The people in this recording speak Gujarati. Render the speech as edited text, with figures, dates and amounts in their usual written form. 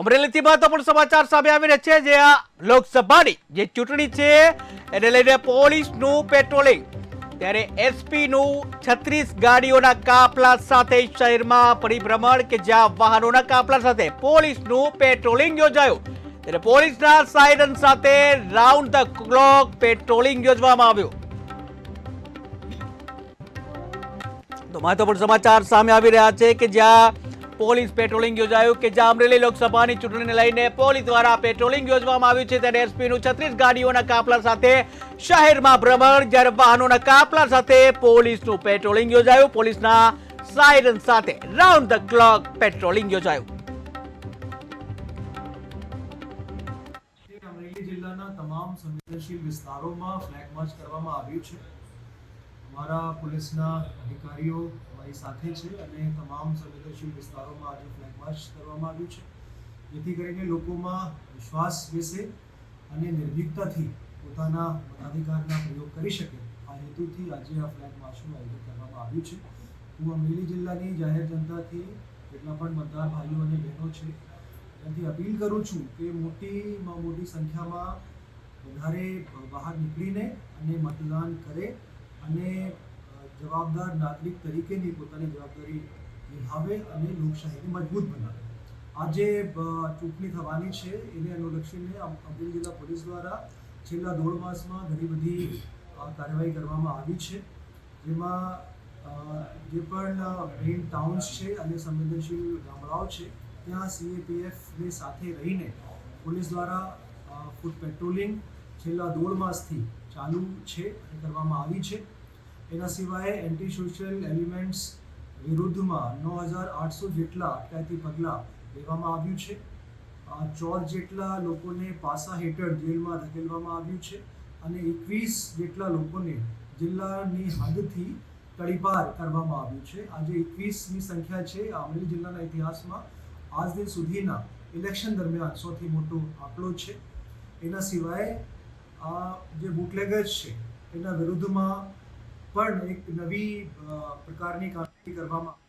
અમરેલીથી મહત્વપૂર્ણ સમાચાર સામે આવી રહ્યા છે જે આ લોકસભાની જે ચૂંટણી છે એને લઈને પોલીસનું પેટ્રોલિંગ ત્યારે એસપીનું 36 ગાડીઓના કાફલા સાથે શહેરમાં પરિભ્રમણ કે જ્યાં વાહનોના કાફલા સાથે પોલીસનું પેટ્રોલિંગ યોજાયું ત્યારે પોલીસના સાયરન સાથે રાઉન્ડ ધ ક્લોક પેટ્રોલિંગ યોજવામાં આવ્યું। તો મહત્વપૂર્ણ સમાચાર સામે આવી રહ્યા છે કે જ્યાં પોલીસ પેટ્રોલિંગ યોજાયું કે જ્યાં અમરેલી લોકસભાની ચૂંટણીને લઈને પોલીસ દ્વારા પેટ્રોલિંગ યોજવામાં આવ્યું છે ત્યારે એસપીનું 36 ગાડીઓના કાફલા સાથે શહેરમાં ભ્રમણ જ્યારે વાહનોના કાફલા સાથે પોલીસનું પેટ્રોલિંગ યોજાયું પોલીસના સાયરન સાથે રાઉન્ડ ધ ક્લોક પેટ્રોલિંગ યોજાયું। અમરેલી જિલ્લાના તમામ સંવેદનશીલ વિસ્તારોમાં ફ્લેગ માર્ચ કરવામાં આવ્યું છે। અમારા પોલીસના અધિકારીઓ અમારી સાથે છે અને તમામ સંવેદનશીલ વિસ્તારોમાં આજે ફ્લેગ માર્ચ કરવામાં આવ્યું છે જેથી કરીને લોકોમાં વિશ્વાસ બેસે અને નિર્ભીકતાથી પોતાના મતાધિકારના પ્રયોગ કરી શકે આ હેતુથી આજે આ ફ્લેગ માર્ચનું આયોજન કરવામાં આવ્યું છે। હું અમરેલી જિલ્લાની જાહેર જનતાથી જેટલા પણ મતદાર ભાઈઓ અને બહેનો છે ત્યાંથી અપીલ કરું છું કે મોટી સંખ્યામાં વધારે બહાર નીકળીને અને મતદાન કરે અને જવાબદાર નાગરિક તરીકેની પોતાની જવાબદારી નિભાવે અને લોકશાહીને મજબૂત બનાવે। આજે ચૂંટણી થવાની છે એને અનુલક્ષીને અમરેલી જિલ્લા પોલીસ દ્વારા છેલ્લા 1.5 માસમાં ઘણી બધી કાર્યવાહી કરવામાં આવી છે જેમાં જે પણ મેઇન ટાઉન્સ છે અને સંવેદનશીલ ગામડાઓ છે ત્યાં CAPFની સાથે રહીને પોલીસ દ્વારા ફૂટ પેટ્રોલિંગ છેલ્લા 1.5 માસથી ચાલુ છે અને કરવામાં આવી છે। એના સિવાય એન્ટી સોશિયલ એલિમેન્ટ્સ વિરુદ્ધમાં 9,800 જેટલા અટકાયતી પગલાં લેવામાં આવ્યું છે। 14 જેટલા લોકોને પાસા હેઠળ જેલમાં ધકેલવામાં આવ્યું છે અને 21 જેટલા લોકોને જિલ્લાની હદથી તડીપાર કરવામાં આવ્યું છે। આજે 21ની સંખ્યા છે અમરેલી જિલ્લાના ઇતિહાસમાં આજ દિન સુધીના ઇલેક્શન દરમિયાન સૌથી મોટો આંકડો છે। એના સિવાય જે બુટલેગર્સ છે એના વિરુદ્ધમાં પણ એક નવી પ્રકારની કામગીરી કરવામાં